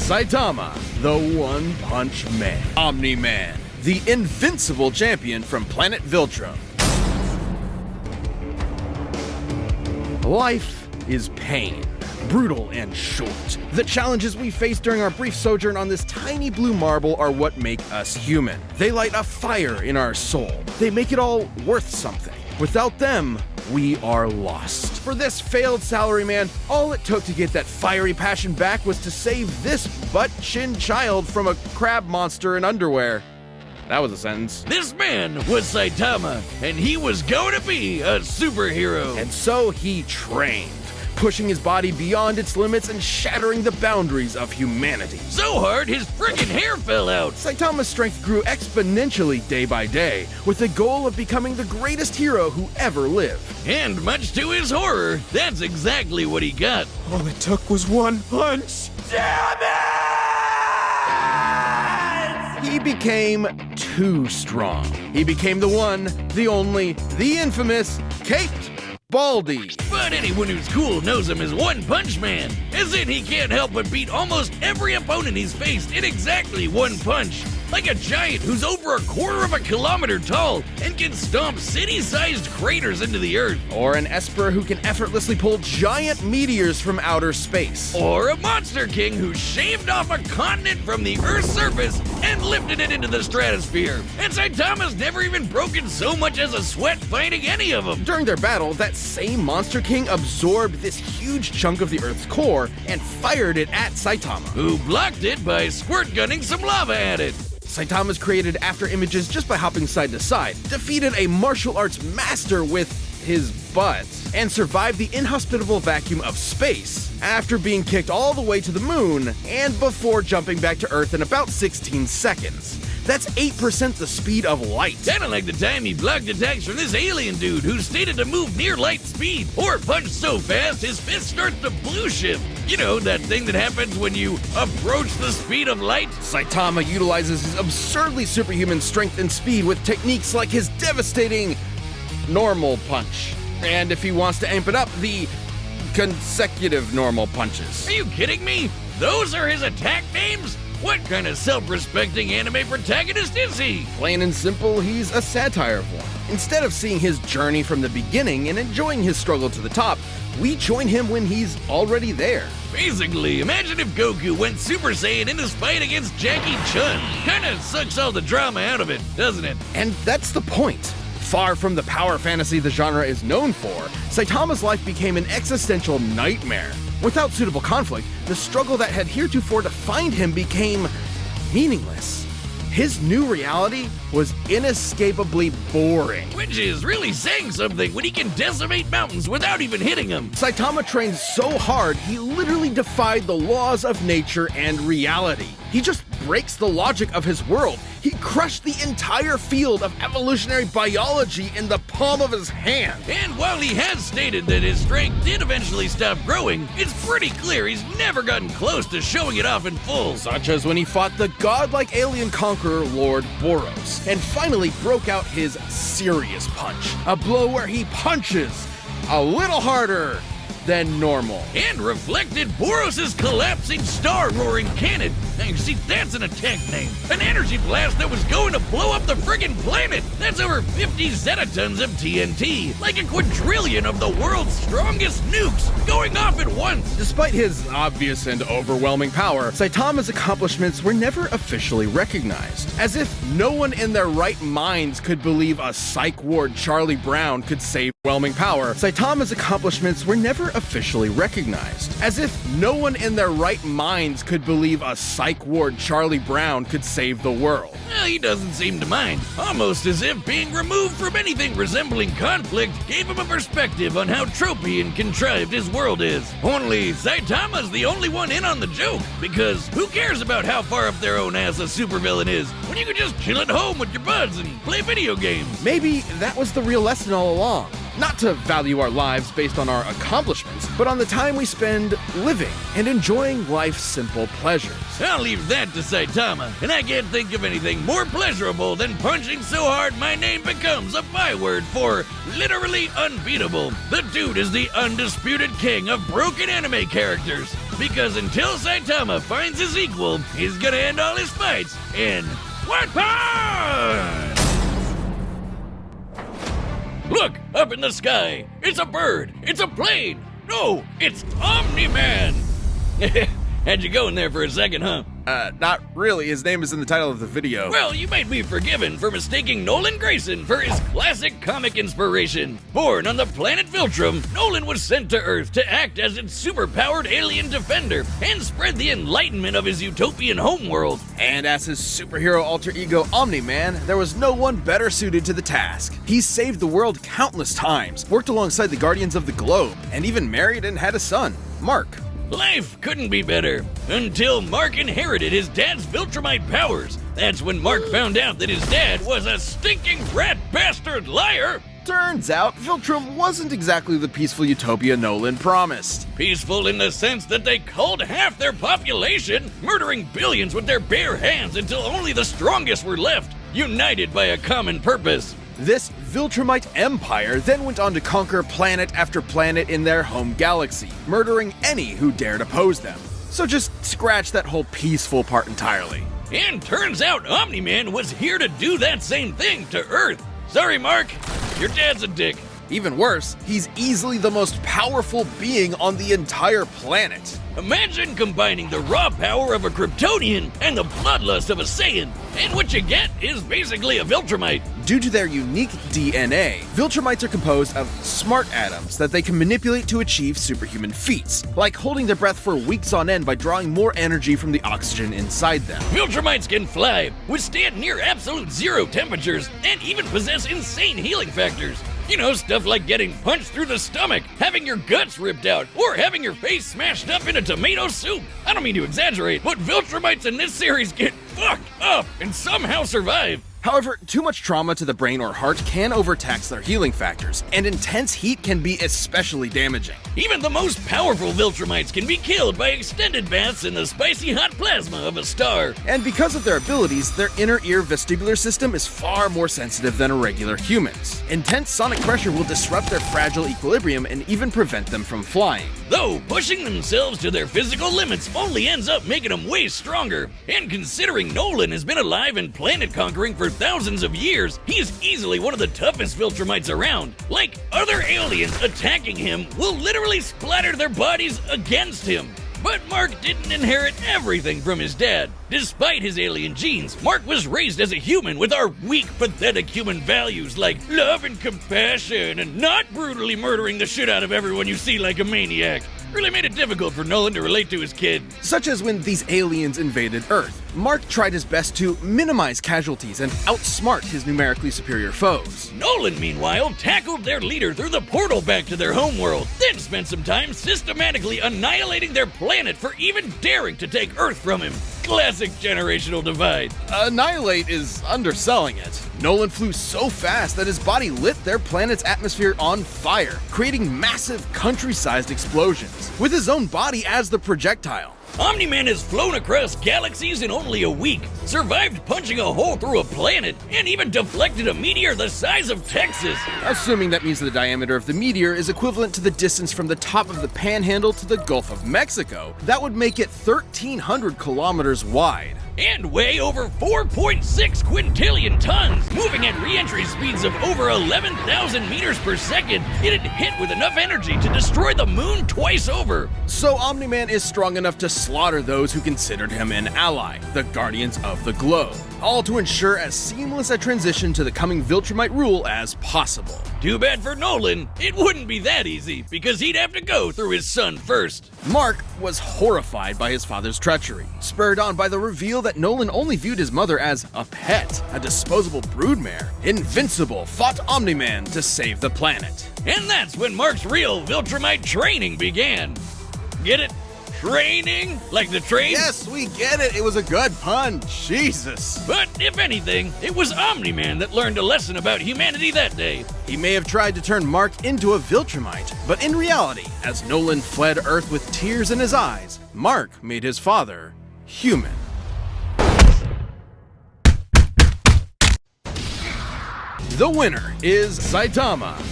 Saitama, the One Punch Man. Omni Man, the invincible champion from planet Viltrum. Life is pain, brutal and short. The challenges we face during our brief sojourn on this tiny blue marble are what make us human. They light a fire in our soul. They make it all worth something. Without them, we are lost. For this failed salaryman, all it took to get that fiery passion back was to save this butt-chin child from a crab monster in underwear. That was a sentence. This man was Saitama, and he was going to be a superhero. And so he trained, pushing his body beyond its limits and shattering the boundaries of humanity. So hard, his friggin' hair fell out. Saitama's strength grew exponentially day by day, with the goal of becoming the greatest hero who ever lived. And much to his horror, that's exactly what he got. All it took was one punch. Damn it! He became too strong. He became the one, the only, the infamous Caped Baldy. But anyone who's cool knows him as One Punch Man, as in he can't help but beat almost every opponent he's faced in exactly one punch. Like a giant who's over a quarter of a kilometer tall and can stomp city-sized craters into the earth. Or an Esper who can effortlessly pull giant meteors from outer space. Or a Monster King who shaved off a continent from the Earth's surface and lifted it into the stratosphere. And Saitama's never even broken so much as a sweat fighting any of them. During their battle, that same Monster King absorbed this huge chunk of the Earth's core and fired it at Saitama, who blocked it by squirt gunning some lava at it. Saitama's created after images just by hopping side to side, defeated a martial arts master with his butt, and survived the inhospitable vacuum of space after being kicked all the way to the moon and before jumping back to Earth in about 16 seconds. That's 8% the speed of light. Kinda like the time he blocked attacks from this alien dude who stated to move near light speed, or punch so fast his fist starts to blue shift. You know, that thing that happens when you approach the speed of light? Saitama utilizes his absurdly superhuman strength and speed with techniques like his devastating normal punch. And if he wants to amp it up, the consecutive normal punches. Are you kidding me? Those are his attack names? What kind of self-respecting anime protagonist is he? Plain and simple, he's a satire of one. Instead of seeing his journey from the beginning and enjoying his struggle to the top, we join him when he's already there. Basically, imagine if Goku went Super Saiyan in his fight against Jackie Chun. Kinda sucks all the drama out of it, doesn't it? And that's the point. Far from the power fantasy the genre is known for, Saitama's life became an existential nightmare. Without suitable conflict, the struggle that had heretofore defined him became meaningless. His new reality was inescapably boring. Which is really saying something when he can decimate mountains without even hitting them. Saitama trained so hard, he literally defied the laws of nature and reality. He just breaks the logic of his world. He crushed the entire field of evolutionary biology in the palm of his hand. And while he has stated that his strength did eventually stop growing, it's pretty clear he's never gotten close to showing it off in full. Such as when he fought the godlike alien conqueror Lord Boros, and finally broke out his serious punch. A blow where he punches a little harder than normal. And reflected Boros' collapsing star-roaring cannon. Now you see, that's an attack name. An energy blast that was going to blow up the friggin' planet. That's over 50 zetatons of TNT. Like a quadrillion of the world's strongest nukes going off at once. Despite his obvious and overwhelming power, Saitama's accomplishments were never officially recognized. As if no one in their right minds could believe a psych ward Charlie Brown could save overwhelming power, Saitama's accomplishments were never officially recognized. As if no one in their right minds could believe a psych ward Charlie Brown could save the world. Well, he doesn't seem to mind. Almost as if being removed from anything resembling conflict gave him a perspective on how tropey and contrived his world is. Only Saitama's the only one in on the joke, because who cares about how far up their own ass a supervillain is when you can just chill at home with your buds and play video games? Maybe that was the real lesson all along. Not to value our lives based on our accomplishments, but on the time we spend living and enjoying life's simple pleasures. I'll leave that to Saitama, and I can't think of anything more pleasurable than punching so hard my name becomes a byword for literally unbeatable. The dude is the undisputed king of broken anime characters. because until Saitama finds his equal, he's gonna end all his fights in one punch! Look, up in the sky. It's a bird. It's a plane. No, it's Omni-Man. Had you going there for a second, huh? Not really. His name is in the title of the video. Well, you might be forgiven for mistaking Nolan Grayson for his classic comic inspiration. Born on the planet Viltrum, Nolan was sent to Earth to act as its superpowered alien defender and spread the enlightenment of his utopian homeworld. And as his superhero alter ego Omni-Man, there was no one better suited to the task. He saved the world countless times, worked alongside the Guardians of the Globe, and even married and had a son, Mark. Life couldn't be better until Mark inherited his dad's Viltrumite powers. That's when Mark found out that his dad was a stinking rat bastard liar. Turns out, Viltrum wasn't exactly the peaceful utopia Nolan promised. Peaceful in the sense that they culled half their population, murdering billions with their bare hands until only the strongest were left, united by a common purpose. This Viltrumite empire then went on to conquer planet after planet in their home galaxy, murdering any who dared oppose them. So just scratch that whole peaceful part entirely. And turns out Omni-Man was here to do that same thing to Earth. Sorry, Mark, your dad's a dick. Even worse, he's easily the most powerful being on the entire planet. Imagine combining the raw power of a Kryptonian and the bloodlust of a Saiyan, and what you get is basically a Viltrumite. Due to their unique DNA, Viltrumites are composed of smart atoms that they can manipulate to achieve superhuman feats, like holding their breath for weeks on end by drawing more energy from the oxygen inside them. Viltrumites can fly, withstand near absolute zero temperatures, and even possess insane healing factors. You know, stuff like getting punched through the stomach, having your guts ripped out, or having your face smashed up in a tomato soup. I don't mean to exaggerate, but Viltrumites in this series get fucked up and somehow survive. However, too much trauma to the brain or heart can overtax their healing factors, and intense heat can be especially damaging. Even the most powerful Viltrumites can be killed by extended baths in the spicy hot plasma of a star. And because of their abilities, their inner ear vestibular system is far more sensitive than a regular human's. Intense sonic pressure will disrupt their fragile equilibrium and even prevent them from flying. Though pushing themselves to their physical limits only ends up making them way stronger. And considering Nolan has been alive and planet conquering for thousands of years, he's easily one of the toughest Viltrumites around. Like, other aliens attacking him will literally splatter their bodies against him. But Mark didn't inherit everything from his dad. Despite his alien genes, Mark was raised as a human with our weak, pathetic human values like love and compassion and not brutally murdering the shit out of everyone you see like a maniac. Really made it difficult for Nolan to relate to his kid. Such as when these aliens invaded Earth. Mark tried his best to minimize casualties and outsmart his numerically superior foes. Nolan, meanwhile, tackled their leader through the portal back to their homeworld, then spent some time systematically annihilating their planet for even daring to take Earth from him. Classic generational divide. Annihilate is underselling it. Nolan flew so fast that his body lit their planet's atmosphere on fire, creating massive country-sized explosions, with his own body as the projectile. Omni-Man has flown across galaxies in only a week, survived punching a hole through a planet, and even deflected a meteor the size of Texas. Assuming that means the diameter of the meteor is equivalent to the distance from the top of the Panhandle to the Gulf of Mexico, that would make it 1,300 kilometers wide. And weigh over 4.6 quintillion tons, moving at re-entry speeds of over 11,000 meters per second, it had hit with enough energy to destroy the moon twice over. So Omni-Man is strong enough to slaughter those who considered him an ally, the Guardians of the Globe, all to ensure as seamless a transition to the coming Viltrumite rule as possible. Too bad for Nolan, it wouldn't be that easy, because he'd have to go through his son first. Mark was horrified by his father's treachery, spurred on by the reveal that Nolan only viewed his mother as a pet, a disposable broodmare. Invincible fought Omni-Man to save the planet. And that's when Mark's real Viltrumite training began. Get it? Training? Like the train? Yes, we get it. It was a good pun. Jesus. But if anything, it was Omni-Man that learned a lesson about humanity that day. He may have tried to turn Mark into a Viltrumite, but in reality, as Nolan fled Earth with tears in his eyes, Mark made his father human. The winner is Saitama.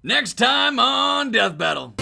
Next time on Death Battle.